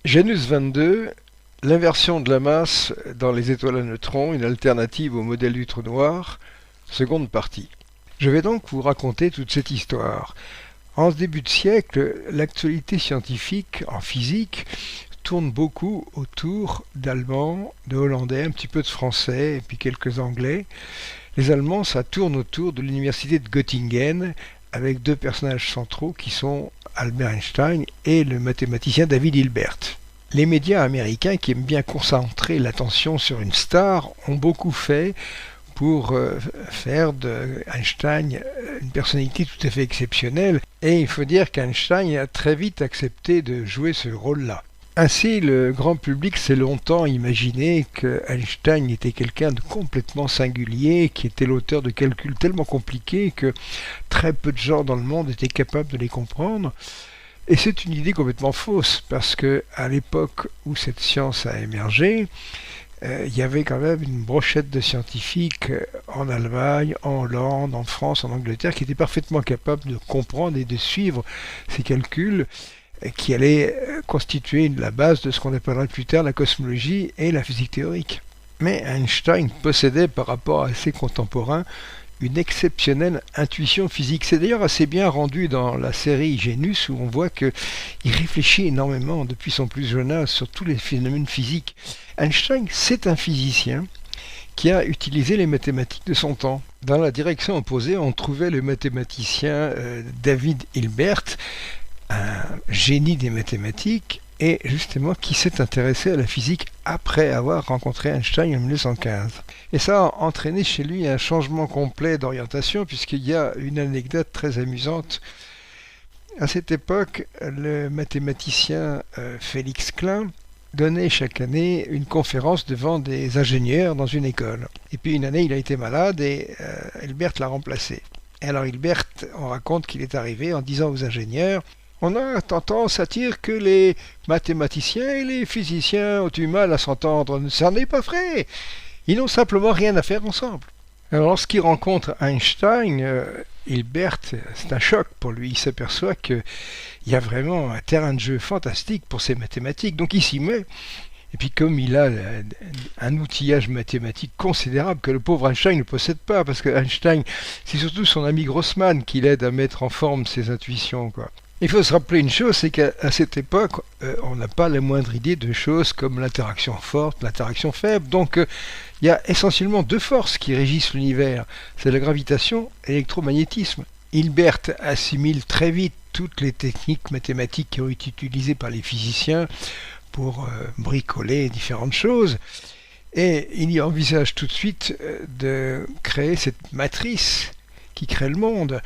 Janus 22, l'inversion de la masse dans les étoiles à neutrons, une alternative au modèle du trou noir, seconde partie. Je vais donc vous raconter toute cette histoire. En ce début de siècle, l'actualité scientifique en physique tourne beaucoup autour d'Allemands, de Hollandais, un petit peu de Français et puis quelques Anglais. Les Allemands, ça tourne autour de l'université de Göttingen avec deux personnages centraux qui sont Albert Einstein et le mathématicien David Hilbert. Les médias américains qui aiment bien concentrer l'attention sur une star ont beaucoup fait pour faire d'Einstein une personnalité tout à fait exceptionnelle. Et il faut dire qu'Einstein a très vite accepté de jouer ce rôle-là. Ainsi, le grand public s'est longtemps imaginé qu'Einstein était quelqu'un de complètement singulier, qui était l'auteur de calculs tellement compliqués que très peu de gens dans le monde étaient capables de les comprendre. Et c'est une idée complètement fausse, parce que à l'époque où cette science a émergé, il y avait quand même une brochette de scientifiques en Allemagne, en Hollande, en France, en Angleterre, qui étaient parfaitement capables de comprendre et de suivre ces calculs qui allaient constituer la base de ce qu'on appellera plus tard la cosmologie et la physique théorique. Mais Einstein possédait par rapport à ses contemporains une exceptionnelle intuition physique. C'est d'ailleurs assez bien rendu dans la série Janus où on voit qu'il réfléchit énormément depuis son plus jeune âge sur tous les phénomènes physiques. Einstein, c'est un physicien qui a utilisé les mathématiques de son temps. Dans la direction opposée, on trouvait le mathématicien David Hilbert, un génie des mathématiques et justement qui s'est intéressé à la physique après avoir rencontré Einstein en 1915. Et ça a entraîné chez lui un changement complet d'orientation puisqu'il y a une anecdote très amusante. À cette époque, le mathématicien Félix Klein donnait chaque année une conférence devant des ingénieurs dans une école. Et puis une année, il a été malade et Hilbert l'a remplacé. Et alors Hilbert, on raconte qu'il est arrivé en disant aux ingénieurs: on a tendance à dire que les mathématiciens et les physiciens ont du mal à s'entendre. Ça n'est pas vrai. Ils n'ont simplement rien à faire ensemble. Alors lorsqu'il rencontre Einstein, Hilbert, c'est un choc pour lui. Il s'aperçoit qu'il y a vraiment un terrain de jeu fantastique pour ces mathématiques. Donc il s'y met. Et puis comme il a un outillage mathématique considérable que le pauvre Einstein ne possède pas, parce que Einstein, c'est surtout son ami Grossman qui l'aide à mettre en forme ses intuitions, quoi. Il faut se rappeler une chose, c'est qu'à cette époque, on n'a pas la moindre idée de choses comme l'interaction forte, l'interaction faible. Donc, il y a essentiellement deux forces qui régissent l'univers. C'est la gravitation et l'électromagnétisme. Hilbert assimile très vite toutes les techniques mathématiques qui ont été utilisées par les physiciens pour bricoler différentes choses. Et il y envisage tout de suite de créer cette matrice qui crée le monde.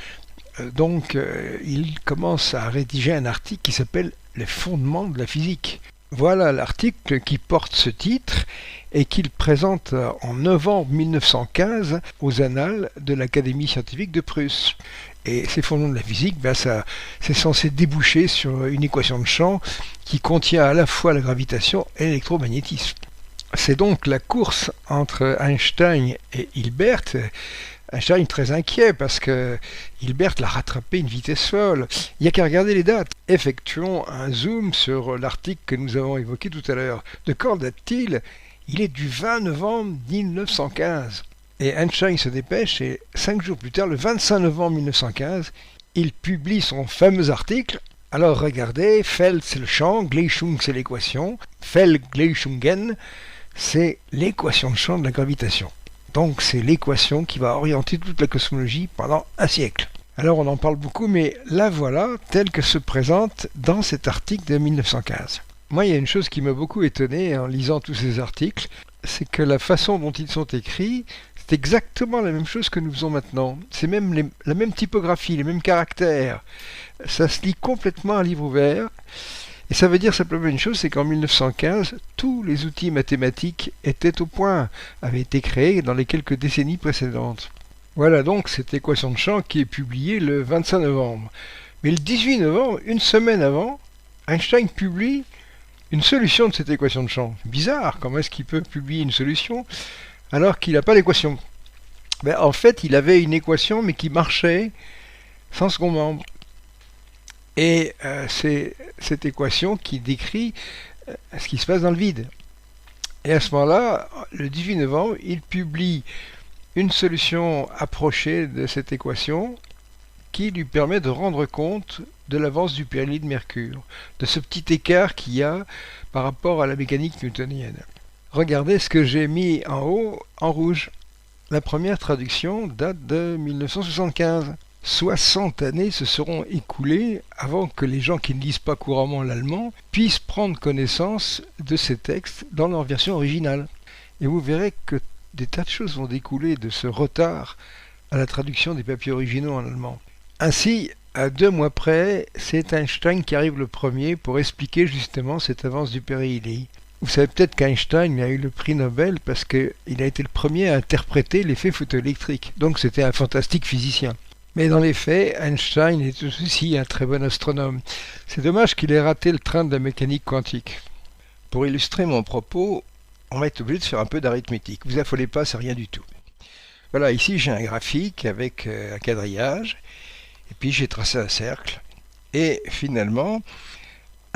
Donc, il commence à rédiger un article qui s'appelle Les fondements de la physique. Voilà l'article qui porte ce titre et qu'il présente en novembre 1915 aux Annales de l'Académie scientifique de Prusse. Et ces fondements de la physique, c'est censé déboucher sur une équation de champ qui contient à la fois la gravitation et l'électromagnétisme. C'est donc la course entre Einstein et Hilbert. Einstein très inquiet parce que Hilbert l'a rattrapé une vitesse folle. Il n'y a qu'à regarder les dates. Effectuons un zoom sur l'article que nous avons évoqué tout à l'heure. De quand date-t-il? Il est du 20 novembre 1915. Et Einstein se dépêche et 5 jours plus tard, le 25 novembre 1915, il publie son fameux article. Alors regardez, Feld c'est le champ, Gleichung c'est l'équation, Feld-Gleichungen c'est l'équation de champ de la gravitation. Donc c'est l'équation qui va orienter toute la cosmologie pendant un siècle. Alors on en parle beaucoup, mais la voilà telle que se présente dans cet article de 1915. Moi, il y a une chose qui m'a beaucoup étonné en lisant tous ces articles, c'est que la façon dont ils sont écrits, c'est exactement la même chose que nous faisons maintenant. C'est même la même typographie, les mêmes caractères. Ça se lit complètement à livre ouvert. Et ça veut dire simplement une chose, c'est qu'en 1915, tous les outils mathématiques étaient au point, avaient été créés dans les quelques décennies précédentes. Voilà donc cette équation de champ qui est publiée le 25 novembre. Mais le 18 novembre, une semaine avant, Einstein publie une solution de cette équation de champ. Bizarre, comment est-ce qu'il peut publier une solution alors qu'il n'a pas d'équation? En fait, il avait une équation mais qui marchait sans second membre. Et c'est cette équation qui décrit ce qui se passe dans le vide. Et à ce moment-là, le 18 novembre, il publie une solution approchée de cette équation qui lui permet de rendre compte de l'avance du périhélie de Mercure, de ce petit écart qu'il y a par rapport à la mécanique newtonienne. Regardez ce que j'ai mis en haut en rouge. La première traduction date de 1975. 60 années se seront écoulées avant que les gens qui ne lisent pas couramment l'allemand puissent prendre connaissance de ces textes dans leur version originale. Et vous verrez que des tas de choses vont découler de ce retard à la traduction des papiers originaux en allemand. Ainsi, à 2 mois près, c'est Einstein qui arrive le premier pour expliquer justement cette avance du périhélie. Vous savez peut-être qu'Einstein a eu le prix Nobel parce qu'il a été le premier à interpréter l'effet photoélectrique. Donc c'était un fantastique physicien. Mais dans les faits, Einstein est aussi un très bon astronome. C'est dommage qu'il ait raté le train de la mécanique quantique. Pour illustrer mon propos, on va être obligé de faire un peu d'arithmétique. Vous affolez pas, c'est rien du tout. Voilà, ici j'ai un graphique avec un quadrillage, et puis j'ai tracé un cercle. Et finalement,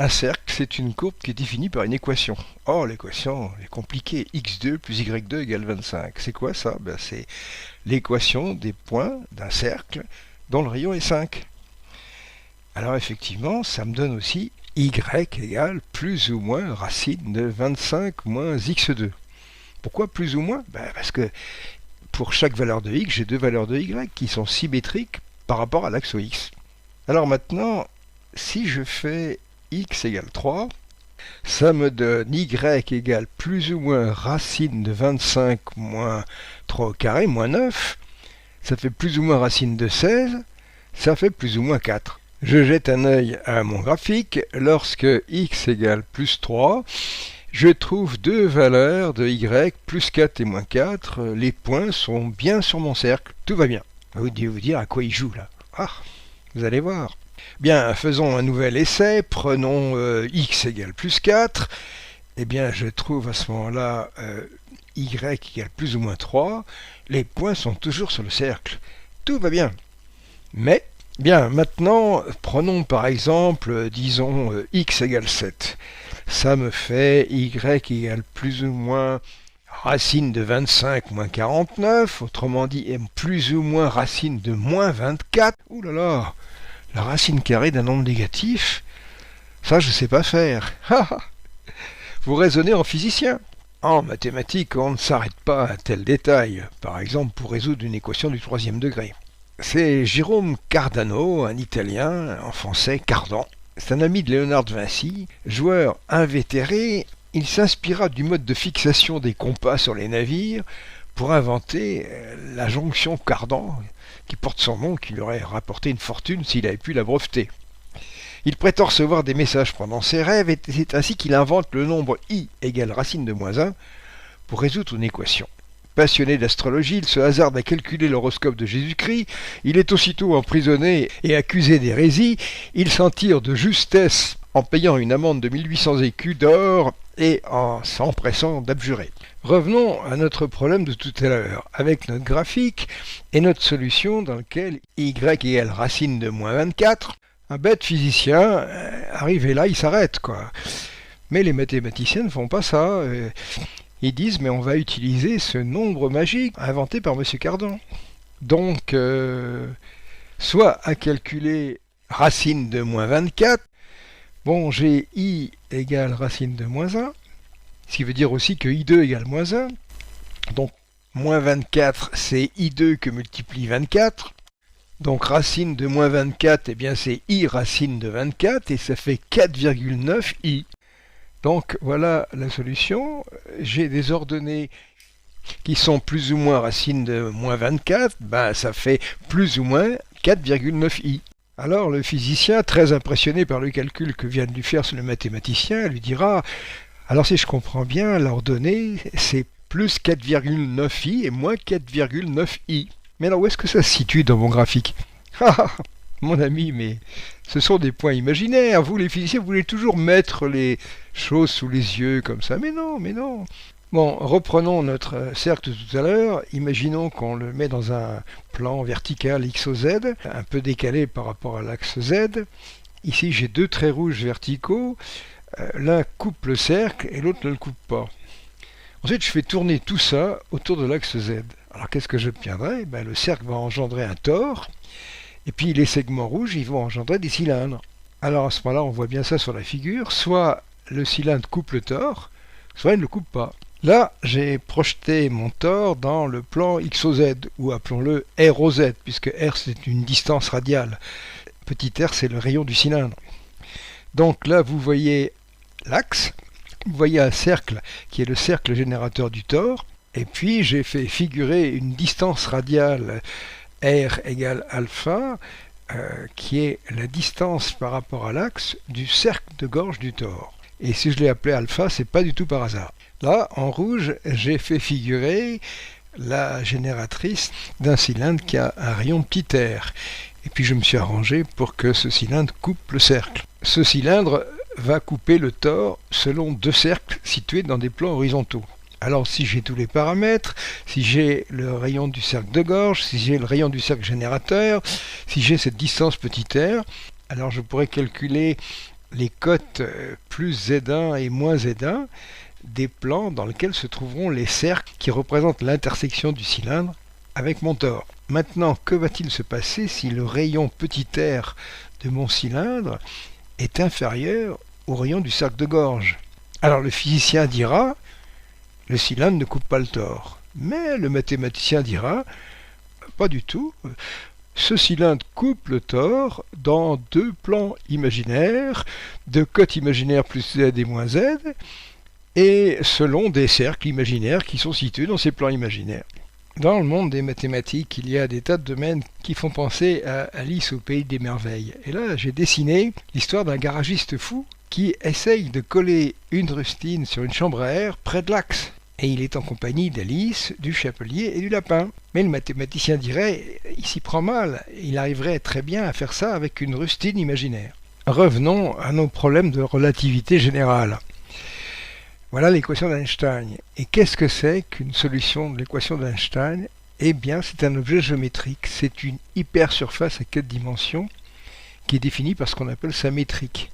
un cercle, c'est une courbe qui est définie par une équation. Or, l'équation est compliquée. X2 plus Y2 égale 25. C'est quoi ça? C'est l'équation des points d'un cercle dont le rayon est 5. Alors effectivement, ça me donne aussi Y égale plus ou moins racine de 25 moins X2. Pourquoi plus ou moins? Parce que pour chaque valeur de X, j'ai 2 valeurs de Y qui sont symétriques par rapport à l'axe X. Alors maintenant, si je fais X égale 3, ça me donne Y égale plus ou moins racine de 25 moins 3 au carré, moins 9. Ça fait plus ou moins racine de 16. Ça fait plus ou moins 4. Je jette un œil à mon graphique. Lorsque X égale plus 3, je trouve 2 valeurs de Y, plus 4 et moins 4. Les points sont bien sur mon cercle. Tout va bien. Vous devez vous dire à quoi il joue là. Ah, vous allez voir. Bien, faisons un nouvel essai, prenons x égale plus 4, eh bien je trouve à ce moment-là y égale plus ou moins 3, les points sont toujours sur le cercle, tout va bien. Mais, bien, maintenant, prenons par exemple, disons x égale 7, ça me fait y égale plus ou moins racine de 25 moins 49, autrement dit plus ou moins racine de moins 24, ouh là là, la racine carrée d'un nombre négatif, ça je ne sais pas faire. Vous raisonnez en physicien. En mathématiques, on ne s'arrête pas à tel détail, par exemple pour résoudre une équation du 3e degré. C'est Jérôme Cardano, un Italien, en français Cardan. C'est un ami de Léonard de Vinci, joueur invétéré. Il s'inspira du mode de fixation des compas sur les navires pour inventer la jonction Cardan, qui porte son nom, qui lui aurait rapporté une fortune s'il avait pu la breveter. Il prétend recevoir des messages pendant ses rêves, et c'est ainsi qu'il invente le nombre i égale racine de moins 1 pour résoudre une équation. Passionné d'astrologie, il se hasarde à calculer l'horoscope de Jésus-Christ, il est aussitôt emprisonné et accusé d'hérésie, il s'en tire de justesse en payant une amende de 1800 écus d'or et en s'empressant d'abjurer. Revenons à notre problème de tout à l'heure, avec notre graphique et notre solution dans laquelle y égale racine de moins 24. Un bête physicien, arrivé là, il s'arrête, quoi. Mais les mathématiciens ne font pas ça. Ils disent, mais on va utiliser ce nombre magique inventé par M. Cardan. Donc, soit à calculer racine de moins 24, bon, j'ai i égale racine de moins 1, ce qui veut dire aussi que i2 égale moins 1. Donc, moins 24, c'est i2 que multiplie 24. Donc, racine de moins 24, eh bien, c'est i racine de 24, et ça fait 4,9 i. Donc, voilà la solution. J'ai des ordonnées qui sont plus ou moins racine de moins 24, ben, ça fait plus ou moins 4,9 i. Alors, le physicien, très impressionné par le calcul que vient de lui faire le mathématicien, lui dira... Alors si je comprends bien, l'ordonnée, c'est plus 4,9i et moins 4,9i. Mais alors où est-ce que ça se situe dans mon graphique? Ah, mon ami, mais ce sont des points imaginaires. Vous, les physiciens, vous voulez toujours mettre les choses sous les yeux comme ça. Mais non, mais non. Bon, reprenons notre cercle de tout à l'heure. Imaginons qu'on le met dans un plan vertical x au z, un peu décalé par rapport à l'axe z. Ici, j'ai 2 traits rouges verticaux. l'un coupe le cercle et l'autre ne le coupe pas. Ensuite, je fais tourner tout ça autour de l'axe Z. Alors, qu'est-ce que j'obtiendrai? Le cercle va engendrer un tore, et puis les segments rouges, ils vont engendrer des cylindres. Alors, à ce moment-là, on voit bien ça sur la figure. Soit le cylindre coupe le tore, soit il ne le coupe pas. Là, j'ai projeté mon tore dans le plan XOZ, ou appelons-le ROZ, puisque R, c'est une distance radiale. Petit r, c'est le rayon du cylindre. Donc là, vous voyez l'axe, vous voyez un cercle qui est le cercle générateur du tore, et puis j'ai fait figurer une distance radiale R égale alpha, qui est la distance par rapport à l'axe du cercle de gorge du tore. Et si je l'ai appelé alpha, c'est pas du tout par hasard. Là, en rouge, j'ai fait figurer la génératrice d'un cylindre qui a un rayon petit r. Et puis je me suis arrangé pour que ce cylindre coupe le cercle. Ce cylindre va couper le tore selon deux cercles situés dans des plans horizontaux. Alors si j'ai tous les paramètres, si j'ai le rayon du cercle de gorge, si j'ai le rayon du cercle générateur, si j'ai cette distance petit r, alors je pourrais calculer les cotes plus Z1 et moins Z1 des plans dans lesquels se trouveront les cercles qui représentent l'intersection du cylindre avec mon tore. Maintenant, que va-t-il se passer si le rayon petit r de mon cylindre est inférieur au rayon du cercle de gorge? Alors le physicien dira, le cylindre ne coupe pas le tore. Mais le mathématicien dira, pas du tout. Ce cylindre coupe le tore dans deux plans imaginaires, de cotes imaginaires plus z et moins z, et selon des cercles imaginaires qui sont situés dans ces plans imaginaires. Dans le monde des mathématiques, il y a des tas de domaines qui font penser à Alice au pays des merveilles. Et là, j'ai dessiné l'histoire d'un garagiste fou qui essaye de coller une rustine sur une chambre à air près de l'axe. Et il est en compagnie d'Alice, du chapelier et du lapin. Mais le mathématicien dirait, il s'y prend mal, il arriverait très bien à faire ça avec une rustine imaginaire. Revenons à nos problèmes de relativité générale. Voilà l'équation d'Einstein. Et qu'est-ce que c'est qu'une solution de l'équation d'Einstein? Eh bien, c'est un objet géométrique. C'est une hypersurface à 4 dimensions qui est définie par ce qu'on appelle sa métrique.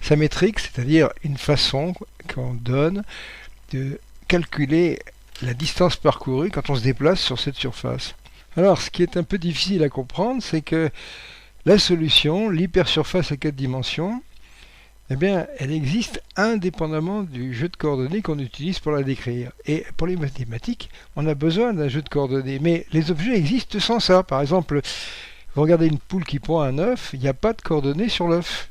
Sa métrique, c'est-à-dire une façon qu'on donne de calculer la distance parcourue quand on se déplace sur cette surface. Alors, ce qui est un peu difficile à comprendre, c'est que la solution, l'hypersurface à 4 dimensions, eh bien, elle existe indépendamment du jeu de coordonnées qu'on utilise pour la décrire. Et pour les mathématiques, on a besoin d'un jeu de coordonnées. Mais les objets existent sans ça. Par exemple, vous regardez une poule qui pond un œuf, il n'y a pas de coordonnées sur l'œuf.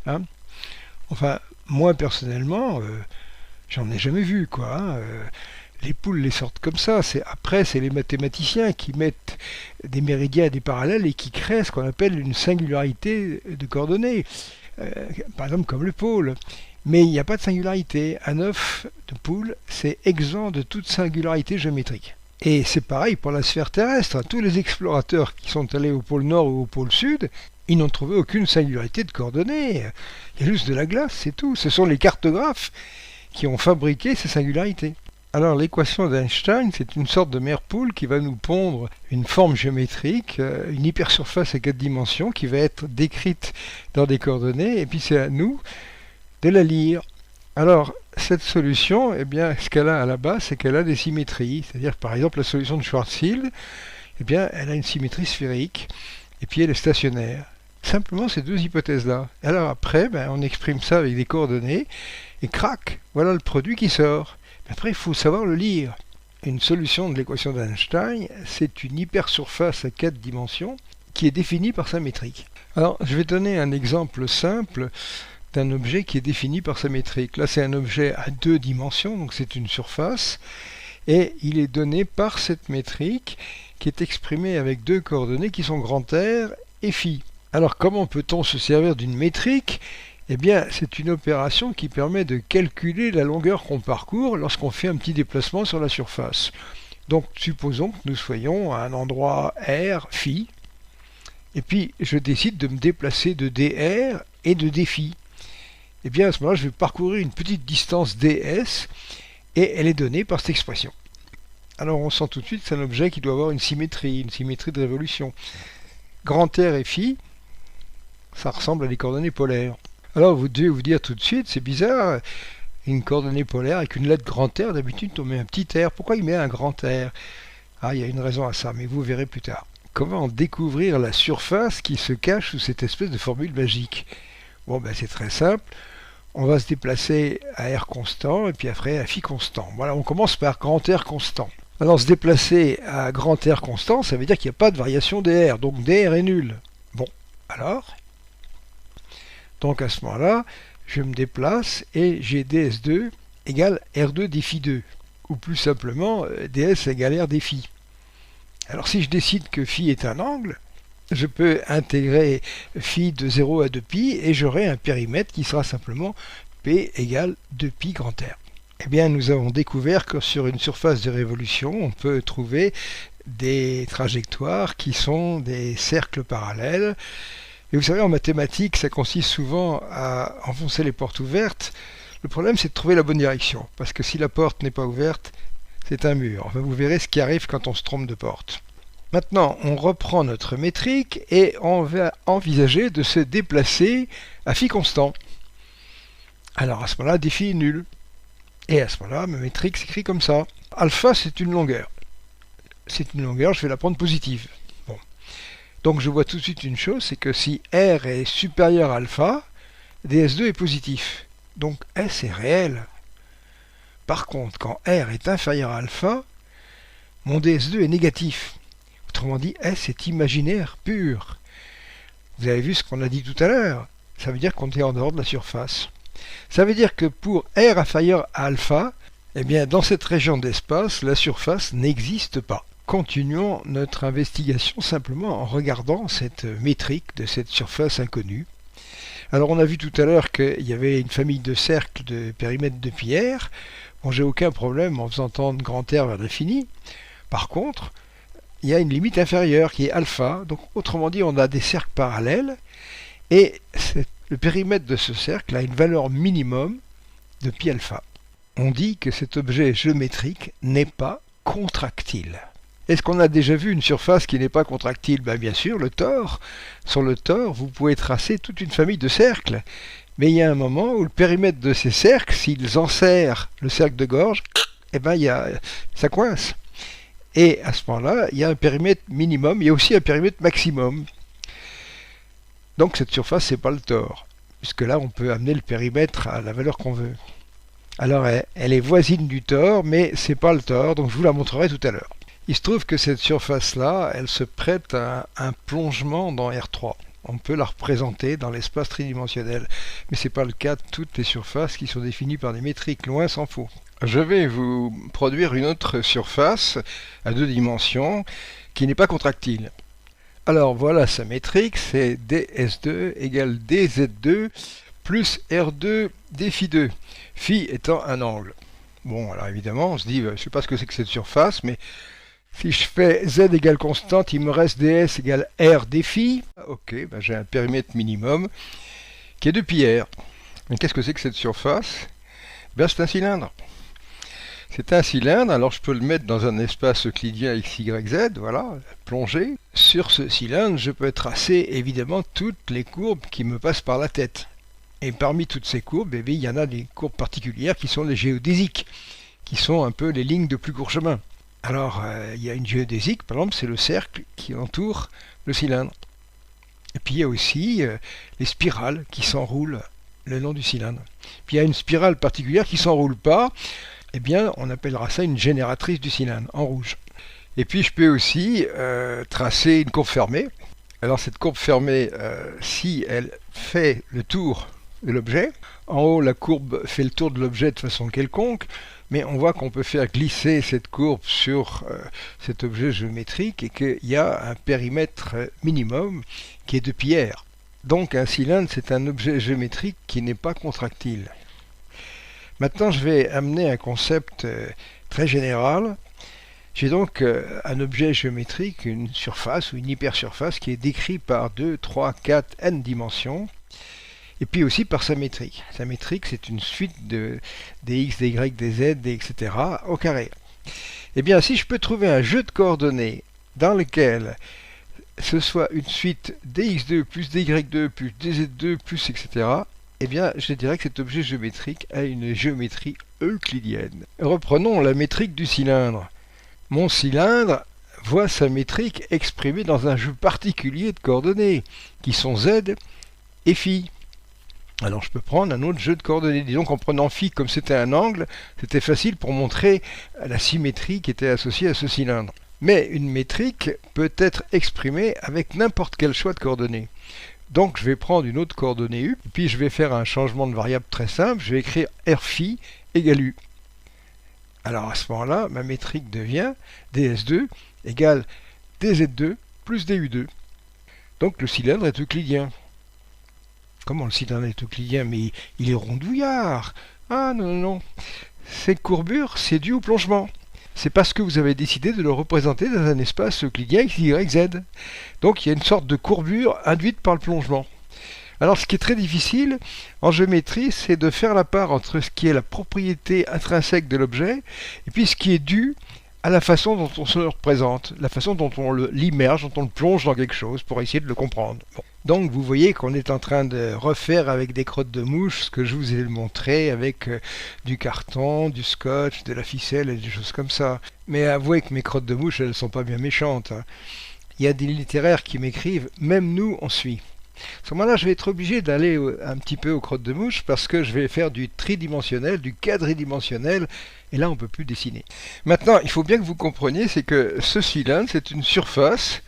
Enfin, moi personnellement, j'en ai jamais vu, quoi. Les poules les sortent comme ça. Après, c'est les mathématiciens qui mettent des méridiens et des parallèles et qui créent ce qu'on appelle une singularité de coordonnées. Par exemple comme le pôle. Mais il n'y a pas de singularité. Un œuf de poule, c'est exempt de toute singularité géométrique. Et c'est pareil pour la sphère terrestre. Tous les explorateurs qui sont allés au pôle nord ou au pôle sud, ils n'ont trouvé aucune singularité de coordonnées. Il y a juste de la glace, c'est tout. Ce sont les cartographes qui ont fabriqué ces singularités. Alors l'équation d'Einstein, c'est une sorte de mère poule qui va nous pondre une forme géométrique, une hypersurface à 4 dimensions qui va être décrite dans des coordonnées, et puis c'est à nous de la lire. Alors cette solution, eh bien, ce qu'elle a à la base, c'est qu'elle a des symétries. C'est-à-dire par exemple la solution de Schwarzschild, eh bien, elle a une symétrie sphérique, et puis elle est stationnaire. Simplement ces deux hypothèses-là. Alors après, on exprime ça avec des coordonnées, et crac, voilà le produit qui sort. Après, il faut savoir le lire. Une solution de l'équation d'Einstein, c'est une hypersurface à 4 dimensions qui est définie par sa métrique. Alors, je vais donner un exemple simple d'un objet qui est défini par sa métrique. Là, c'est un objet à 2 dimensions, donc c'est une surface, et il est donné par cette métrique qui est exprimée avec 2 coordonnées qui sont grand R et phi. Alors, comment peut-on se servir d'une métrique ? Eh bien, c'est une opération qui permet de calculer la longueur qu'on parcourt lorsqu'on fait un petit déplacement sur la surface. Donc, supposons que nous soyons à un endroit R, phi, et puis je décide de me déplacer de dr et de dφ. Eh bien, à ce moment-là, je vais parcourir une petite distance ds, et elle est donnée par cette expression. Alors, on sent tout de suite que c'est un objet qui doit avoir une symétrie de révolution. Grand R et phi, ça ressemble à des coordonnées polaires. Alors vous devez vous dire tout de suite, c'est bizarre, une coordonnée polaire avec une lettre grand R, d'habitude on met un petit R. Pourquoi il met un grand R? Ah, il y a une raison à ça, mais vous verrez plus tard. Comment découvrir la surface qui se cache sous cette espèce de formule magique? Bon, ben c'est très simple. On va se déplacer à R constant et puis après à phi constant. Voilà, on commence par grand R constant. Alors se déplacer à grand R constant, ça veut dire qu'il n'y a pas de variation dr, donc dr est nul. Bon, alors, donc à ce moment-là, je me déplace et j'ai ds2 égale r2 d phi 2, ou plus simplement ds égale r d phi. Alors si je décide que phi est un angle, je peux intégrer phi de 0 à 2pi et j'aurai un périmètre qui sera simplement p égale 2pi grand R. Eh bien, nous avons découvert que sur une surface de révolution, on peut trouver des trajectoires qui sont des cercles parallèles. Et vous savez, en mathématiques, ça consiste souvent à enfoncer les portes ouvertes. Le problème, c'est de trouver la bonne direction, parce que si la porte n'est pas ouverte, c'est un mur. Enfin, vous verrez ce qui arrive quand on se trompe de porte. Maintenant, on reprend notre métrique et on va envisager de se déplacer à phi constant. Alors à ce moment-là, d phi est nul. Et à ce moment-là, ma métrique s'écrit comme ça. Alpha, c'est une longueur. C'est une longueur, je vais la prendre positive. Bon. Donc je vois tout de suite une chose, c'est que si R est supérieur à alpha, ds2 est positif. Donc S est réel. Par contre, quand R est inférieur à alpha, mon ds2 est négatif. Autrement dit, S est imaginaire pur. Vous avez vu ce qu'on a dit tout à l'heure. Ça veut dire qu'on est en dehors de la surface. Ça veut dire que pour R inférieur à alpha, eh bien, dans cette région d'espace, la surface n'existe pas. Continuons notre investigation simplement en regardant cette métrique de cette surface inconnue. Alors on a vu tout à l'heure qu'il y avait une famille de cercles de périmètre de pi r. Bon, j'ai aucun problème en faisant tendre grand R vers l'infini. Par contre, il y a une limite inférieure qui est alpha. Donc autrement dit, on a des cercles parallèles et le périmètre de ce cercle a une valeur minimum de pi alpha. On dit que cet objet géométrique n'est pas contractile. Est-ce qu'on a déjà vu une surface qui n'est pas contractile? Bien sûr, le tore. Sur le tore, vous pouvez tracer toute une famille de cercles. Mais il y a un moment où le périmètre de ces cercles, s'ils enserrent le cercle de gorge, ça coince. Et à ce moment-là, il y a un périmètre minimum, il y a aussi un périmètre maximum. Donc cette surface, c'est pas le tore, puisque là, on peut amener le périmètre à la valeur qu'on veut. Alors, elle est voisine du tore, mais c'est pas le tore, donc je vous la montrerai tout à l'heure. Il se trouve que cette surface-là, elle se prête à un plongement dans R3. On peut la représenter dans l'espace tridimensionnel, mais ce n'est pas le cas de toutes les surfaces qui sont définies par des métriques, loin s'en faut. Je vais vous produire une autre surface à 2 dimensions qui n'est pas contractile. Alors voilà sa métrique, c'est ds2 égale dz2 plus r2 d phi 2, phi étant un angle. Bon, alors évidemment, on se dit, je ne sais pas ce que c'est que cette surface, mais si je fais z égale constante, il me reste ds égale r d phi. Ok, j'ai un périmètre minimum qui est de pi r. Mais qu'est-ce que c'est que cette surface? C'est un cylindre. C'est un cylindre, alors je peux le mettre dans un espace euclidien x, y, z, voilà, plongé. Sur ce cylindre, je peux tracer évidemment toutes les courbes qui me passent par la tête. Et parmi toutes ces courbes, il y en a des courbes particulières qui sont les géodésiques, qui sont un peu les lignes de plus court chemin. Alors, il y a une géodésique, par exemple, c'est le cercle qui entoure le cylindre. Et puis il y a aussi les spirales qui s'enroulent le long du cylindre. Puis il y a une spirale particulière qui ne s'enroule pas, eh bien on appellera ça une génératrice du cylindre, en rouge. Et puis je peux aussi tracer une courbe fermée. Alors cette courbe fermée, si elle fait le tour de l'objet, en haut la courbe fait le tour de l'objet de façon quelconque, mais on voit qu'on peut faire glisser cette courbe sur cet objet géométrique et qu'il y a un périmètre minimum qui est de pi r. Donc un cylindre, c'est un objet géométrique qui n'est pas contractile. Maintenant, je vais amener un concept très général. J'ai donc un objet géométrique, une surface ou une hypersurface qui est décrit par 2, 3, 4, n dimensions. Et puis aussi par sa métrique. Sa métrique, c'est une suite des x, des y, des z, etc. au carré. Eh bien, si je peux trouver un jeu de coordonnées dans lequel ce soit une suite dx2 plus dy2 plus dz2 plus etc., eh bien, je dirais que cet objet géométrique a une géométrie euclidienne. Reprenons la métrique du cylindre. Mon cylindre voit sa métrique exprimée dans un jeu particulier de coordonnées, qui sont z et phi. Alors je peux prendre un autre jeu de coordonnées. Disons qu'en prenant phi comme c'était un angle, c'était facile pour montrer la symétrie qui était associée à ce cylindre. Mais une métrique peut être exprimée avec n'importe quel choix de coordonnées. Donc je vais prendre une autre coordonnée u, puis je vais faire un changement de variable très simple. Je vais écrire r phi égale u. Alors à ce moment-là, ma métrique devient ds2 égale dz2 plus du2. Donc le cylindre est euclidien. Comment le cylindre est euclidien? Mais il est rondouillard. Ah non, non, non. Cette courbure, c'est dû au plongement. C'est parce que vous avez décidé de le représenter dans un espace euclidien x, y, z. Donc il y a une sorte de courbure induite par le plongement. Alors ce qui est très difficile en géométrie, c'est de faire la part entre ce qui est la propriété intrinsèque de l'objet et puis ce qui est dû à la façon dont on se le représente, la façon dont on l'immerge, dont on le plonge dans quelque chose pour essayer de le comprendre. Bon. Donc vous voyez qu'on est en train de refaire avec des crottes de mouche ce que je vous ai montré avec du carton, du scotch, de la ficelle et des choses comme ça. Mais avouez que mes crottes de mouche, elles ne sont pas bien méchantes. Hein. Il y a des littéraires qui m'écrivent « Même nous, on suit ». À ce moment-là, je vais être obligé d'aller un petit peu aux crottes de mouche parce que je vais faire du tridimensionnel, du quadridimensionnel, et là on ne peut plus dessiner. Maintenant, il faut bien que vous compreniez, c'est que ce cylindre, c'est une surface.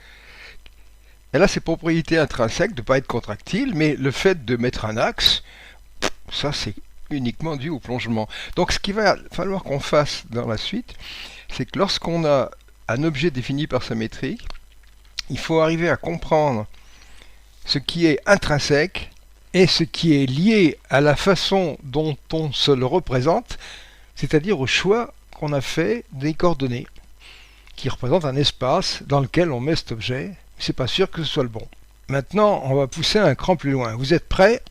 Elle a ses propriétés intrinsèques de ne pas être contractile, mais le fait de mettre un axe, ça c'est uniquement dû au plongement. Donc ce qu'il va falloir qu'on fasse dans la suite, c'est que lorsqu'on a un objet défini par sa métrique, il faut arriver à comprendre ce qui est intrinsèque et ce qui est lié à la façon dont on se le représente, c'est-à-dire au choix qu'on a fait des coordonnées, qui représentent un espace dans lequel on met cet objet. C'est pas sûr que ce soit le bon. Maintenant, on va pousser un cran plus loin. Vous êtes prêts?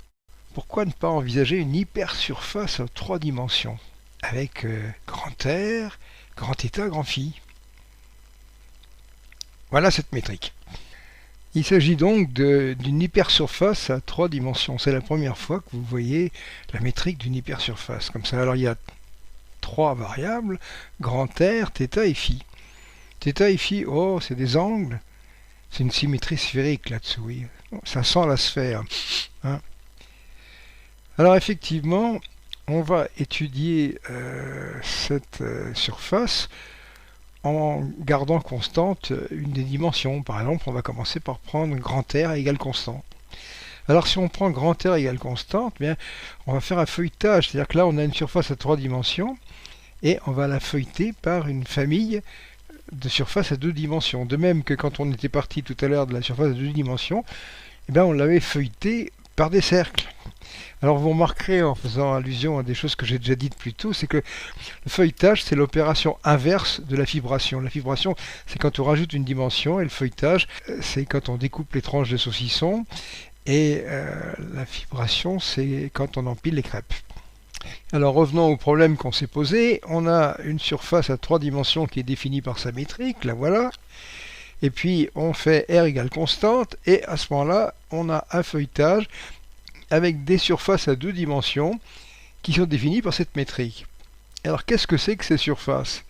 Pourquoi ne pas envisager une hypersurface à 3 dimensions avec grand R, grand θ, grand phi? Voilà cette métrique. Il s'agit donc d'une hypersurface à 3 dimensions. C'est la première fois que vous voyez la métrique d'une hypersurface. Comme ça, alors il y a 3 variables, grand R, θ et phi. Θ et phi, oh, c'est des angles. C'est une symétrie sphérique là-dessous, oui. Ça sent la sphère. Hein. Alors effectivement, on va étudier cette surface en gardant constante une des dimensions. Par exemple, on va commencer par prendre grand R égale constant. Alors si on prend grand R égale constante, bien, on va faire un feuilletage. C'est-à-dire que là, on a une surface à 3 dimensions et on va la feuilleter par une famille de surface à 2 dimensions. De même que quand on était parti tout à l'heure de la surface à 2 dimensions, eh bien on l'avait feuilleté par des cercles. Alors vous remarquerez en faisant allusion à des choses que j'ai déjà dites plus tôt, c'est que le feuilletage c'est l'opération inverse de la fibration. La fibration c'est quand on rajoute une dimension et le feuilletage c'est quand on découpe les tranches de saucisson et la fibration c'est quand on empile les crêpes. Alors revenons au problème qu'on s'est posé. On a une surface à 3 dimensions qui est définie par sa métrique, la voilà. Et puis on fait R égale constante et à ce moment-là, on a un feuilletage avec des surfaces à 2 dimensions qui sont définies par cette métrique. Alors qu'est-ce que c'est que ces surfaces?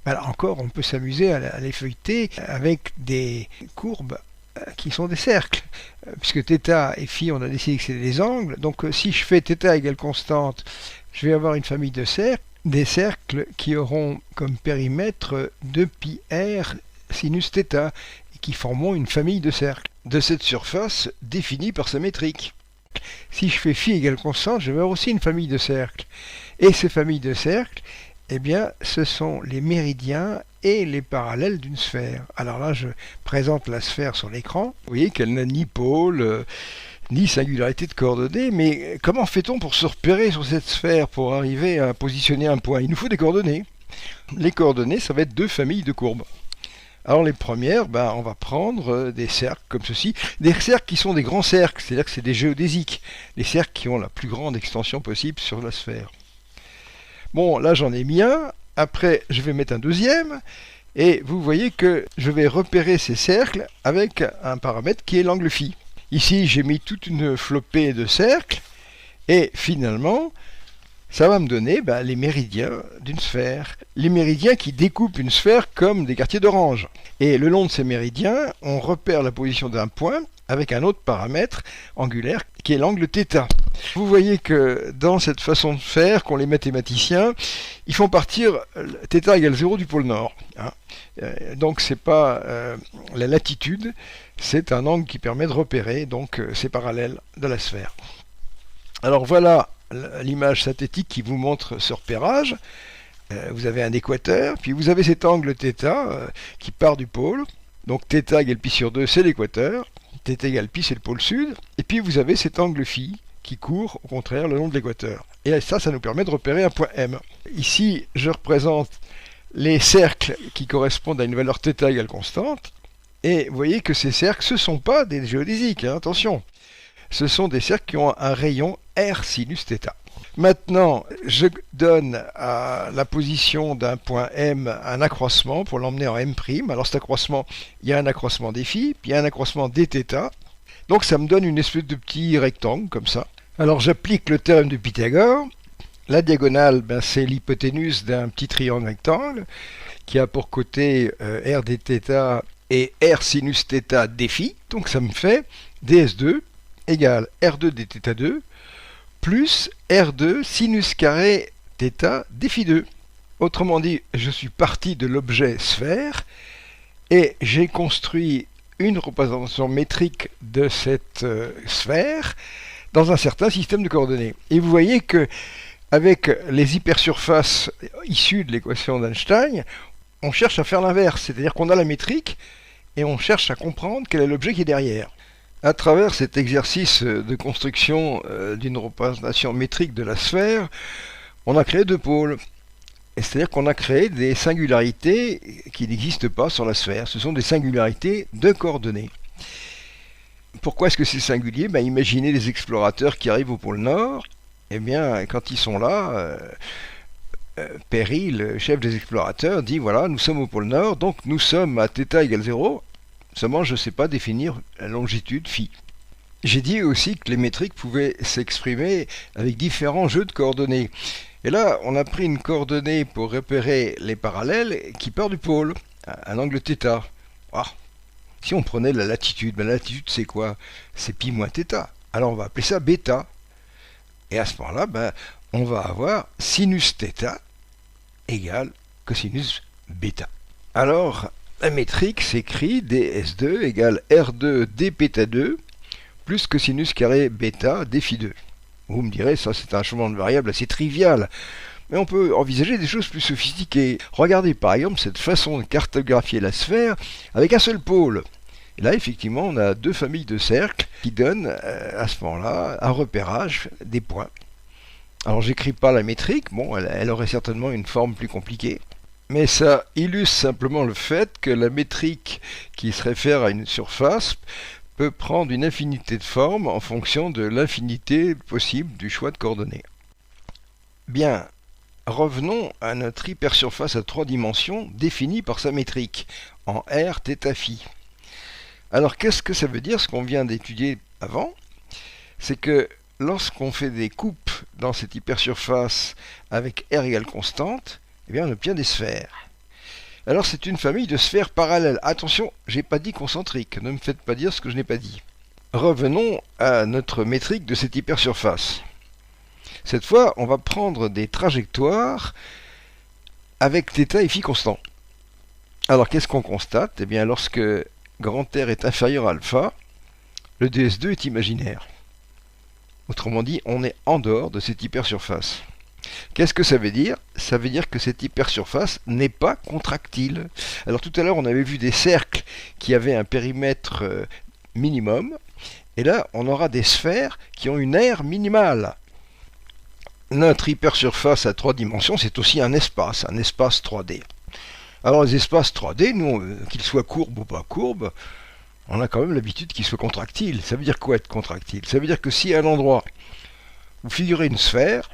Ben là encore, on peut s'amuser à les feuilleter avec des courbes qui sont des cercles. Puisque θ et phi, on a décidé que c'est des angles. Donc si je fais θ égale constante, je vais avoir une famille de cercles, des cercles qui auront comme périmètre 2πr sinus θ, et qui formeront une famille de cercles de cette surface définie par sa métrique. Si je fais phi égale constante, je vais avoir aussi une famille de cercles. Et ces familles de cercles, eh bien, ce sont les méridiens et les parallèles d'une sphère. Alors là, je présente la sphère sur l'écran. Vous voyez qu'elle n'a ni pôle, ni singularité de coordonnées, mais comment fait-on pour se repérer sur cette sphère, pour arriver à positionner un point? Il nous faut des coordonnées. Les coordonnées, ça va être 2 familles de courbes. Alors les premières, on va prendre des cercles comme ceci, des cercles qui sont des grands cercles, c'est-à-dire que c'est des géodésiques, des cercles qui ont la plus grande extension possible sur la sphère. Bon, là j'en ai mis un, après je vais mettre un deuxième, et vous voyez que je vais repérer ces cercles avec un paramètre qui est l'angle phi. Ici j'ai mis toute une flopée de cercles, Et finalement, ça va me donner les méridiens d'une sphère. Les méridiens qui découpent une sphère comme des quartiers d'orange. Et le long de ces méridiens, on repère la position d'un point avec un autre paramètre angulaire qui est l'angle θ. Vous voyez que dans cette façon de faire qu'ont les mathématiciens, ils font partir θ égale 0 du pôle nord. Donc c'est pas la latitude, c'est un angle qui permet de repérer donc ces parallèles de la sphère. Alors voilà l'image synthétique qui vous montre ce repérage. Vous avez un équateur, puis vous avez cet angle θ qui part du pôle. Donc θ égale pi sur 2, c'est l'équateur. θ égale pi, c'est le pôle sud. Et puis vous avez cet angle φ qui court, au contraire, le long de l'équateur. Et ça nous permet de repérer un point M. Ici, je représente les cercles qui correspondent à une valeur θ égale constante. Et vous voyez que ces cercles, ce ne sont pas des géodésiques, attention. Ce sont des cercles qui ont un rayon R sinus θ. Maintenant, je donne à la position d'un point M un accroissement pour l'emmener en M'. Alors cet accroissement, il y a un accroissement des phi, puis il y a un accroissement dθ. Donc ça me donne une espèce de petit rectangle comme ça. Alors j'applique le théorème de Pythagore. La diagonale, c'est l'hypoténuse d'un petit triangle rectangle qui a pour côté R dθ et R sinus θ dφ. Donc ça me fait ds2 égale R2 dθ2 plus R2 sinus carré θ dφ2. Autrement dit, je suis parti de l'objet sphère et j'ai construit une représentation métrique de cette sphère dans un certain système de coordonnées. Et vous voyez que avec les hypersurfaces issues de l'équation d'Einstein, on cherche à faire l'inverse, c'est-à-dire qu'on a la métrique et on cherche à comprendre quel est l'objet qui est derrière. À travers cet exercice de construction d'une représentation métrique de la sphère, on a créé deux pôles. C'est-à-dire qu'on a créé des singularités qui n'existent pas sur la sphère. Ce sont des singularités de coordonnées. Pourquoi est-ce que c'est singulier ? Imaginez les explorateurs qui arrivent au pôle Nord. Eh bien, quand ils sont là, Perry, le chef des explorateurs, dit voilà, nous sommes au pôle Nord, donc nous sommes à θ égale 0. Seulement, je ne sais pas définir la longitude phi. J'ai dit aussi que les métriques pouvaient s'exprimer avec différents jeux de coordonnées. Et là, on a pris une coordonnée pour repérer les parallèles qui part du pôle, un angle θ. Si on prenait la latitude, la latitude c'est quoi? C'est pi moins θ. Alors on va appeler ça bêta. Et à ce moment-là, on va avoir sinus θ égale cosinus bêta. Alors, la métrique s'écrit ds2 égale r2 dπ2 plus cosinus carré bêta dφ2. Vous me direz, ça c'est un changement de variable assez trivial. Mais on peut envisager des choses plus sophistiquées. Regardez par exemple cette façon de cartographier la sphère avec un seul pôle. Et là, effectivement, on a deux familles de cercles qui donnent à ce moment-là un repérage des points. Alors, j'écris pas la métrique, bon, elle aurait certainement une forme plus compliquée. Mais ça illustre simplement le fait que la métrique qui se réfère à une surface peut prendre une infinité de formes en fonction de l'infinité possible du choix de coordonnées. Bien, revenons à notre hypersurface à 3 dimensions définie par sa métrique, en R θ phi. Alors qu'est-ce que ça veut dire, ce qu'on vient d'étudier avant? C'est que lorsqu'on fait des coupes dans cette hypersurface avec R égale constante, eh bien on obtient des sphères. Alors c'est une famille de sphères parallèles. Attention, j'ai pas dit concentrique, ne me faites pas dire ce que je n'ai pas dit. Revenons à notre métrique de cette hypersurface. Cette fois, on va prendre des trajectoires avec θ et φ constants. Alors qu'est-ce qu'on constate? Eh bien lorsque grand R est inférieur à alpha, le ds2 est imaginaire. Autrement dit, on est en dehors de cette hypersurface. Qu'est-ce que ça veut dire? Ça veut dire que cette hypersurface n'est pas contractile. Alors tout à l'heure, on avait vu des cercles qui avaient un périmètre minimum, et là, on aura des sphères qui ont une aire minimale. Notre hypersurface à 3 dimensions, c'est aussi un espace 3D. Alors les espaces 3D, nous, qu'ils soient courbes ou pas courbes, on a quand même l'habitude qu'ils soient contractiles. Ça veut dire quoi être contractile? Ça veut dire que si à un endroit, vous figurez une sphère,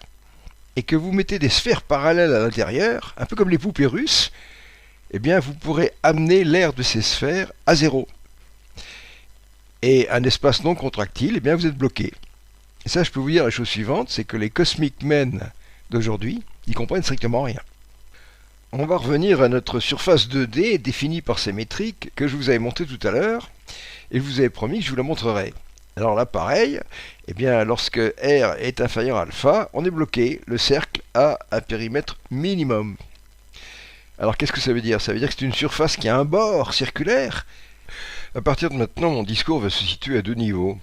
et que vous mettez des sphères parallèles à l'intérieur, un peu comme les poupées russes, eh bien vous pourrez amener l'aire de ces sphères à 0. Et un espace non contractile, eh bien vous êtes bloqué. Et ça, je peux vous dire la chose suivante, c'est que les cosmic men d'aujourd'hui, ils comprennent strictement rien. On va revenir à notre surface 2D définie par ces métriques que je vous avais montré tout à l'heure, et je vous avais promis que je vous la montrerai. Alors là, pareil, eh bien, lorsque R est inférieur à alpha, on est bloqué. Le cercle a un périmètre minimum. Alors qu'est-ce que ça veut dire? Ça veut dire que c'est une surface qui a un bord circulaire. À partir de maintenant, mon discours va se situer à deux niveaux.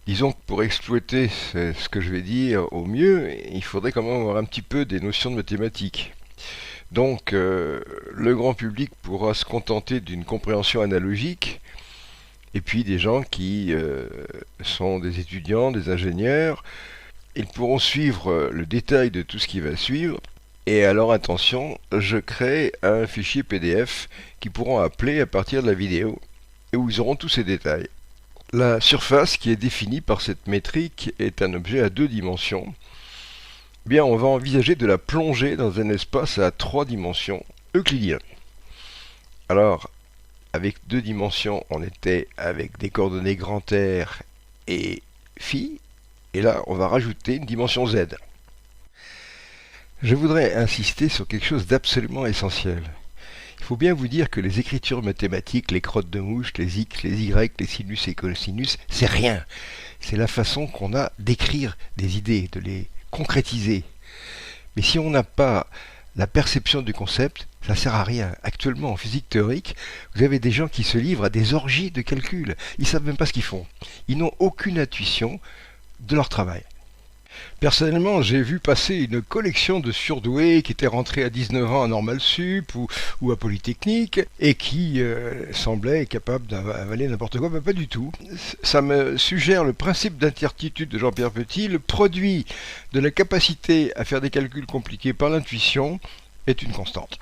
Disons que pour exploiter ce que je vais dire au mieux, il faudrait quand même avoir un petit peu des notions de mathématiques. Donc, le grand public pourra se contenter d'une compréhension analogique, et puis des gens qui sont des étudiants, des ingénieurs, ils pourront suivre le détail de tout ce qui va suivre, et à leur intention, je crée un fichier PDF qu'ils pourront appeler à partir de la vidéo, et où ils auront tous ces détails. La surface qui est définie par cette métrique est un objet à deux dimensions. Bien, on va envisager de la plonger dans un espace à trois dimensions euclidien. Alors, avec deux dimensions, on était avec des coordonnées grand R et phi, et là, on va rajouter une dimension Z. Je voudrais insister sur quelque chose d'absolument essentiel. Il faut bien vous dire que les écritures mathématiques, les crottes de mouche, les x, les y, les sinus et cosinus, c'est rien. C'est la façon qu'on a d'écrire des idées, de les concrétiser. Mais si on n'a pas la perception du concept, ça ne sert à rien. Actuellement, en physique théorique, vous avez des gens qui se livrent à des orgies de calcul. Ils ne savent même pas ce qu'ils font. Ils n'ont aucune intuition de leur travail. Personnellement, j'ai vu passer une collection de surdoués qui étaient rentrés à 19 ans à Normal Sup ou à Polytechnique et qui semblaient capables d'avaler n'importe quoi, mais pas du tout. Ça me suggère le principe d'incertitude de Jean-Pierre Petit. Le produit de la capacité à faire des calculs compliqués par l'intuition est une constante.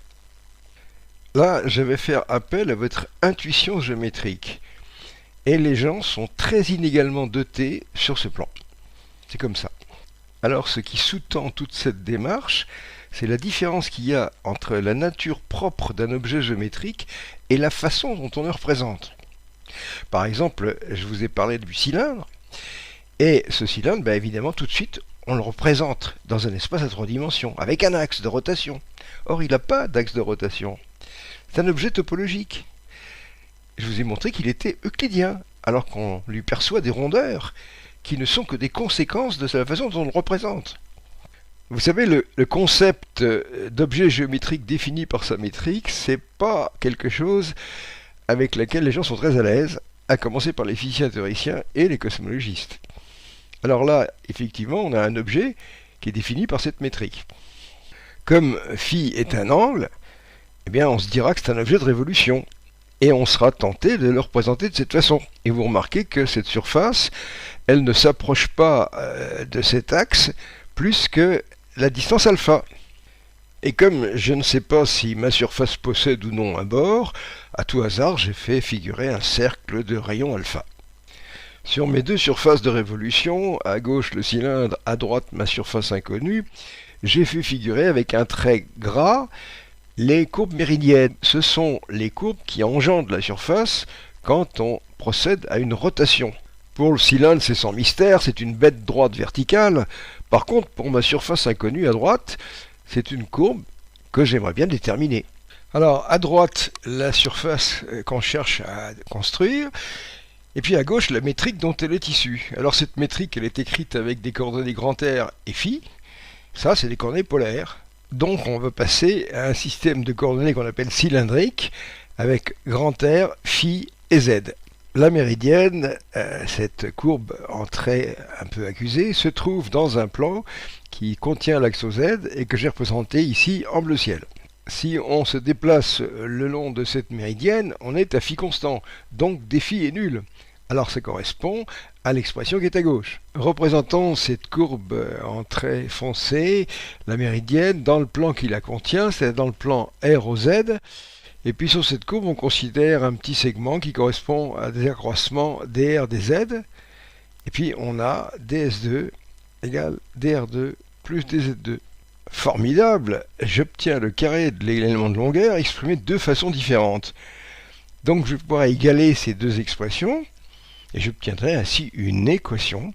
Là, je vais faire appel à votre intuition géométrique. Et les gens sont très inégalement dotés sur ce plan. C'est comme ça. Alors ce qui sous-tend toute cette démarche, c'est la différence qu'il y a entre la nature propre d'un objet géométrique et la façon dont on le représente. Par exemple, je vous ai parlé du cylindre, et ce cylindre, évidemment, tout de suite, on le représente dans un espace à trois dimensions, avec un axe de rotation. Or, il n'a pas d'axe de rotation. C'est un objet topologique. Je vous ai montré qu'il était euclidien, alors qu'on lui perçoit des rondeurs qui ne sont que des conséquences de la façon dont on le représente. Vous savez, le concept d'objet géométrique défini par sa métrique, c'est pas quelque chose avec lequel les gens sont très à l'aise, à commencer par les physiciens théoriciens et les cosmologistes. Alors là, effectivement, on a un objet qui est défini par cette métrique. Comme phi est un angle, eh bien on se dira que c'est un objet de révolution. Et on sera tenté de le représenter de cette façon. Et vous remarquez que cette surface, elle ne s'approche pas de cet axe plus que la distance alpha. Et comme je ne sais pas si ma surface possède ou non un bord, à tout hasard, j'ai fait figurer un cercle de rayon alpha. Sur mes deux surfaces de révolution, à gauche le cylindre, à droite ma surface inconnue, j'ai fait figurer avec un trait gras les courbes méridiennes. Ce sont les courbes qui engendrent la surface quand on procède à une rotation. Pour le cylindre, c'est sans mystère, c'est une bête droite verticale. Par contre, pour ma surface inconnue à droite, c'est une courbe que j'aimerais bien déterminer. Alors, à droite, la surface qu'on cherche à construire, et puis à gauche, la métrique dont elle est issue. Alors, cette métrique, elle est écrite avec des coordonnées grand R et phi. Ça, c'est des coordonnées polaires. Donc on va passer à un système de coordonnées qu'on appelle cylindrique avec grand R, phi et z. La méridienne, cette courbe en trait un peu accusé, se trouve dans un plan qui contient l'axe Z et que j'ai représenté ici en bleu ciel. Si on se déplace le long de cette méridienne, on est à phi constant, donc dφ est nul. Alors ça correspond à l'expression qui est à gauche. Représentons cette courbe en trait foncé, la méridienne, dans le plan qui la contient, c'est dans le plan R au Z. Et puis sur cette courbe, on considère un petit segment qui correspond à des accroissements dr dz. Et puis on a ds2 égale dr2 plus dz2. Formidable! J'obtiens le carré de l'élément de longueur exprimé de deux façons différentes. Donc je pourrais égaler ces deux expressions, et j'obtiendrai ainsi une équation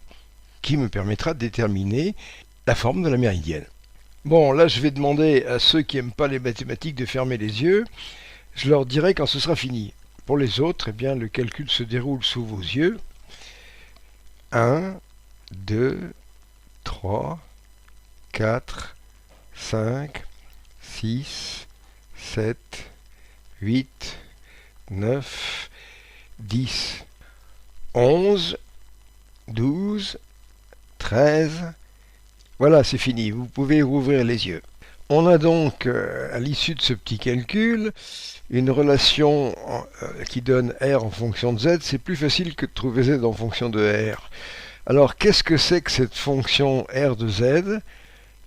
qui me permettra de déterminer la forme de la méridienne. Bon, là je vais demander à ceux qui n'aiment pas les mathématiques de fermer les yeux. Je leur dirai quand ce sera fini. Pour les autres, eh bien, le calcul se déroule sous vos yeux. 1, 2, 3, 4, 5, 6, 7, 8, 9, 10, 11, 12, 13. Voilà, c'est fini. Vous pouvez rouvrir les yeux. On a donc, à l'issue de ce petit calcul, une relation qui donne R en fonction de Z. C'est plus facile que de trouver Z en fonction de R. Alors, qu'est-ce que c'est que cette fonction R de Z?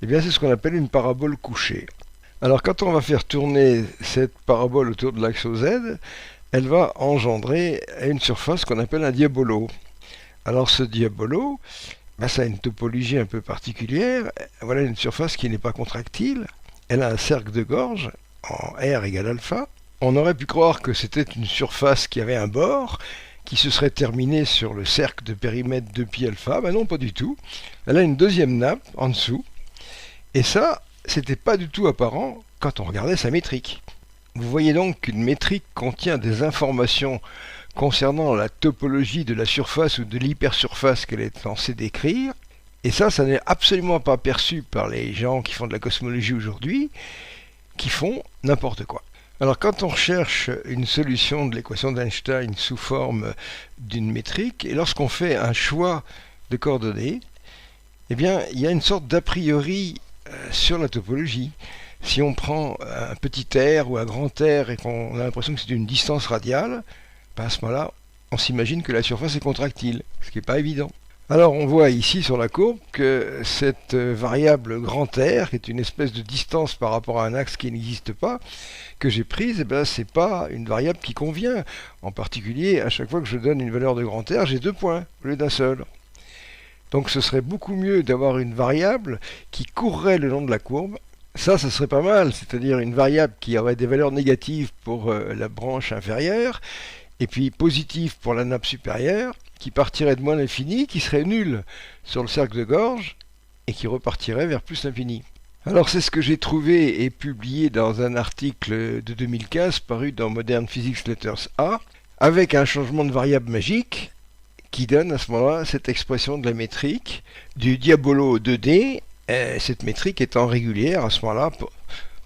Eh bien, c'est ce qu'on appelle une parabole couchée. Alors, quand on va faire tourner cette parabole autour de l'axe Z, elle va engendrer une surface qu'on appelle un diabolo. Alors, ce diabolo, ça a une topologie un peu particulière. Voilà une surface qui n'est pas contractile. Elle a un cercle de gorge en R égale alpha. On aurait pu croire que c'était une surface qui avait un bord, qui se serait terminé sur le cercle de périmètre de pi alpha. Ben non, pas du tout. Elle a une deuxième nappe en dessous. Et ça, c'était pas du tout apparent quand on regardait sa métrique. Vous voyez donc qu'une métrique contient des informations concernant la topologie de la surface ou de l'hypersurface qu'elle est censée décrire. Et ça n'est absolument pas perçu par les gens qui font de la cosmologie aujourd'hui, qui font n'importe quoi. Alors quand on recherche une solution de l'équation d'Einstein sous forme d'une métrique, et lorsqu'on fait un choix de coordonnées, eh bien il y a une sorte d'a priori sur la topologie. Si on prend un petit r ou un grand R et qu'on a l'impression que c'est une distance radiale, à ce moment-là, on s'imagine que la surface est contractile, ce qui n'est pas évident. Alors on voit ici sur la courbe que cette variable grand R, qui est une espèce de distance par rapport à un axe qui n'existe pas, que j'ai prise, ce n'est pas une variable qui convient. En particulier, à chaque fois que je donne une valeur de grand R, j'ai 2 points au lieu d'un seul. Donc ce serait beaucoup mieux d'avoir une variable qui courrait le long de la courbe. Ça serait pas mal, c'est-à-dire une variable qui aurait des valeurs négatives pour la branche inférieure, et puis positive pour la nappe supérieure, qui partirait de moins l'infini, qui serait nulle sur le cercle de gorge, et qui repartirait vers plus l'infini. Alors c'est ce que j'ai trouvé et publié dans un article de 2015 paru dans Modern Physics Letters A, avec un changement de variable magique, qui donne à ce moment-là cette expression de la métrique du diabolo 2D, cette métrique étant régulière à ce moment-là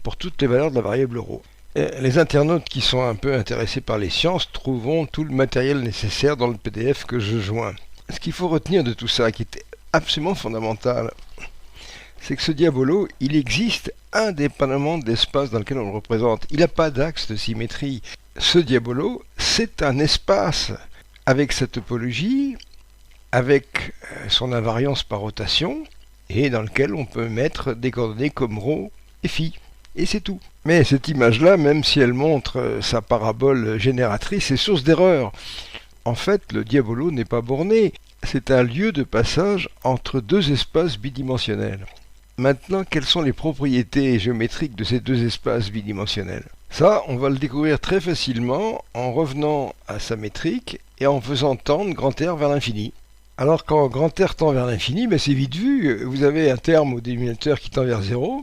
pour toutes les valeurs de la variable ρ. Les internautes qui sont un peu intéressés par les sciences trouveront tout le matériel nécessaire dans le PDF que je joins. Ce qu'il faut retenir de tout ça, qui est absolument fondamental, c'est que ce diabolo, il existe indépendamment de l'espace dans lequel on le représente. Il n'a pas d'axe de symétrie. Ce diabolo, c'est un espace avec sa topologie, avec son invariance par rotation, et dans lequel on peut mettre des coordonnées comme ρ et phi. Et c'est tout. Mais cette image-là, même si elle montre sa parabole génératrice, est source d'erreur. En fait, le diabolo n'est pas borné. C'est un lieu de passage entre deux espaces bidimensionnels. Maintenant, quelles sont les propriétés géométriques de ces deux espaces bidimensionnels? Ça, on va le découvrir très facilement en revenant à sa métrique et en faisant tendre grand R vers l'infini. Alors quand grand R tend vers l'infini, c'est vite vu, vous avez un terme au dénominateur qui tend vers 0,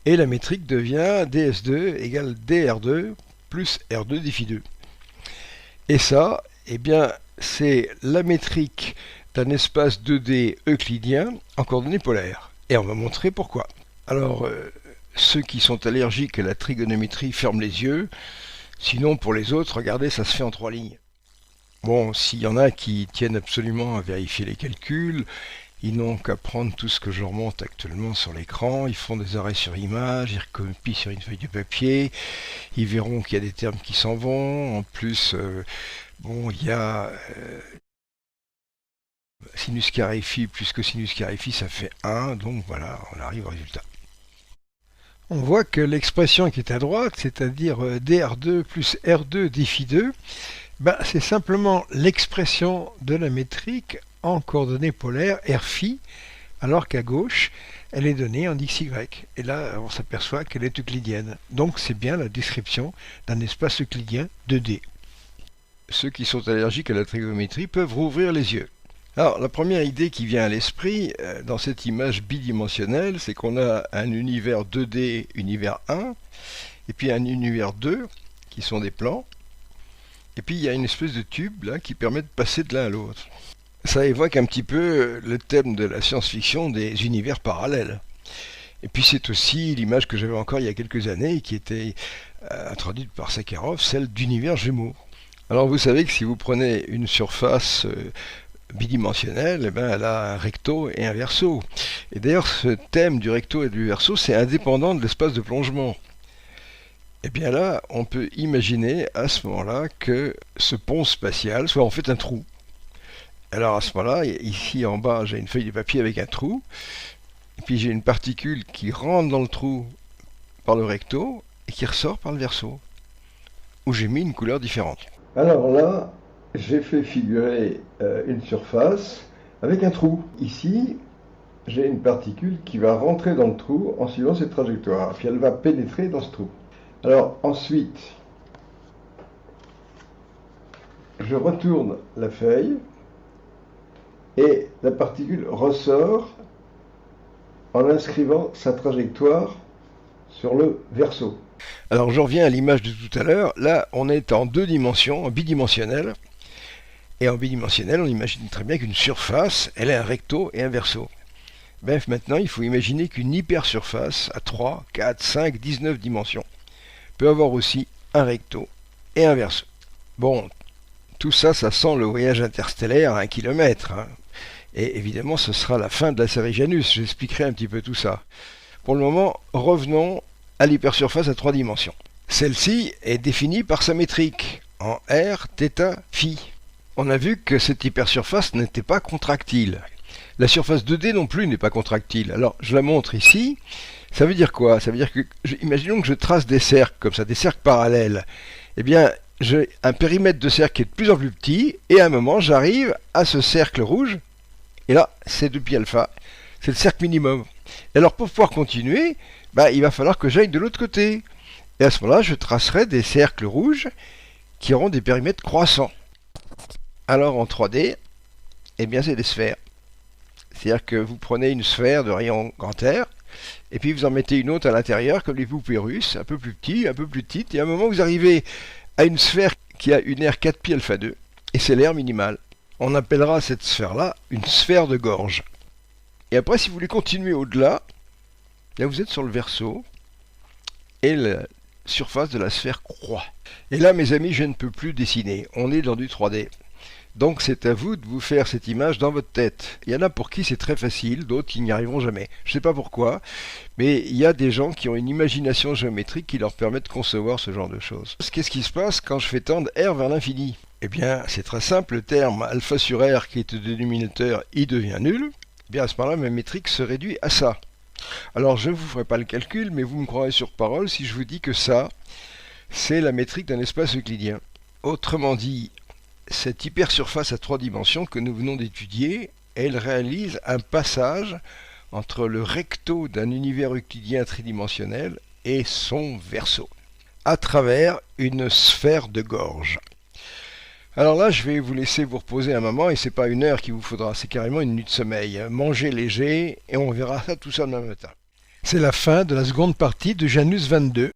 et la métrique devient ds2 égale dr2 plus r2 dφ 2. Et ça, eh bien, c'est la métrique d'un espace 2D euclidien en coordonnées polaires. Et on va montrer pourquoi. Alors, ceux qui sont allergiques à la trigonométrie ferment les yeux. Sinon, pour les autres, regardez, ça se fait en 3 lignes. Bon, s'il y en a qui tiennent absolument à vérifier les calculs, ils n'ont qu'à prendre tout ce que je leur montre actuellement sur l'écran. Ils font des arrêts sur image, ils recopient sur une feuille de papier. Ils verront qu'il y a des termes qui s'en vont. En plus, il y a sinus carré phi plus cosinus carré phi, ça fait 1. Donc voilà, on arrive au résultat. On voit que l'expression qui est à droite, c'est-à-dire dr2 plus r2 dφ 2, c'est simplement l'expression de la métrique en coordonnées polaires rφ, alors qu'à gauche, elle est donnée en xy. Et là, on s'aperçoit qu'elle est euclidienne. Donc c'est bien la description d'un espace euclidien 2D. Ceux qui sont allergiques à la trigonométrie peuvent rouvrir les yeux. Alors, la première idée qui vient à l'esprit dans cette image bidimensionnelle, c'est qu'on a un univers 2D, univers 1, et puis un univers 2, qui sont des plans, et puis il y a une espèce de tube là qui permet de passer de l'un à l'autre. Ça évoque un petit peu le thème de la science-fiction des univers parallèles. Et puis c'est aussi l'image que j'avais encore il y a quelques années et qui était introduite par Sakharov, celle d'univers jumeaux. Alors vous savez que si vous prenez une surface bidimensionnelle, eh ben, elle a un recto et un verso. Et d'ailleurs ce thème du recto et du verso, c'est indépendant de l'espace de plongement. Et bien là, on peut imaginer à ce moment-là que ce pont spatial soit en fait un trou. Alors à ce moment-là, ici en bas, j'ai une feuille de papier avec un trou, et puis j'ai une particule qui rentre dans le trou par le recto et qui ressort par le verso, où j'ai mis une couleur différente. Alors là, j'ai fait figurer une surface avec un trou. Ici, j'ai une particule qui va rentrer dans le trou en suivant cette trajectoire, puis elle va pénétrer dans ce trou. Alors ensuite, je retourne la feuille et la particule ressort en inscrivant sa trajectoire sur le verso. Alors je reviens à l'image de tout à l'heure. Là, on est en deux dimensions, en bidimensionnel. Et en bidimensionnel, on imagine très bien qu'une surface, elle a un recto et un verso. Bref, maintenant, il faut imaginer qu'une hypersurface à 3, 4, 5, 19 dimensions peut avoir aussi un recto et un verso. Bon, tout ça, ça sent le voyage interstellaire à 1 kilomètre. Hein. Et évidemment, ce sera la fin de la série Janus. J'expliquerai un petit peu tout ça. Pour le moment, revenons à l'hypersurface à 3 dimensions. Celle-ci est définie par sa métrique, en r, θ, phi. On a vu que cette hypersurface n'était pas contractile. La surface 2D non plus n'est pas contractile. Alors, je la montre ici. Ça veut dire quoi? Ça veut dire que, imaginons que je trace des cercles, comme ça, des cercles parallèles. Eh bien, j'ai un périmètre de cercle qui est de plus en plus petit, et à un moment, j'arrive à ce cercle rouge, et là, c'est 2π alpha, c'est le cercle minimum. Et alors, pour pouvoir continuer, il va falloir que j'aille de l'autre côté. Et à ce moment-là, je tracerai des cercles rouges qui auront des périmètres croissants. Alors, en 3D, eh bien, c'est des sphères. C'est-à-dire que vous prenez une sphère de rayon grand R, et puis vous en mettez une autre à l'intérieur, comme les poupées russes, un peu plus petit, un peu plus petite, et à un moment vous arrivez à une sphère qui a une aire 4π alpha 2, et c'est l'aire minimale. On appellera cette sphère-là une sphère de gorge. Et après, si vous voulez continuer au-delà, là vous êtes sur le verso, et la surface de la sphère croît. Et là, mes amis, je ne peux plus dessiner. On est dans du 3D. Donc c'est à vous de vous faire cette image dans votre tête. Il y en a pour qui c'est très facile, d'autres qui n'y arriveront jamais. Je ne sais pas pourquoi, mais il y a des gens qui ont une imagination géométrique qui leur permet de concevoir ce genre de choses. Qu'est-ce qui se passe quand je fais tendre R vers l'infini? Eh bien, c'est très simple, le terme alpha sur R qui est au dénominateur, il devient nul. Eh bien, à ce moment-là, ma métrique se réduit à ça. Alors, je ne vous ferai pas le calcul, mais vous me croirez sur parole si je vous dis que ça, c'est la métrique d'un espace euclidien. Autrement dit, cette hypersurface à 3 dimensions que nous venons d'étudier, elle réalise un passage entre le recto d'un univers euclidien tridimensionnel et son verso, à travers une sphère de gorge. Alors là, je vais vous laisser vous reposer un moment, et c'est pas 1 heure qu'il vous faudra, c'est carrément 1 nuit de sommeil. Mangez léger, et on verra ça tout ça demain matin. C'est la fin de la seconde partie de Janus 22.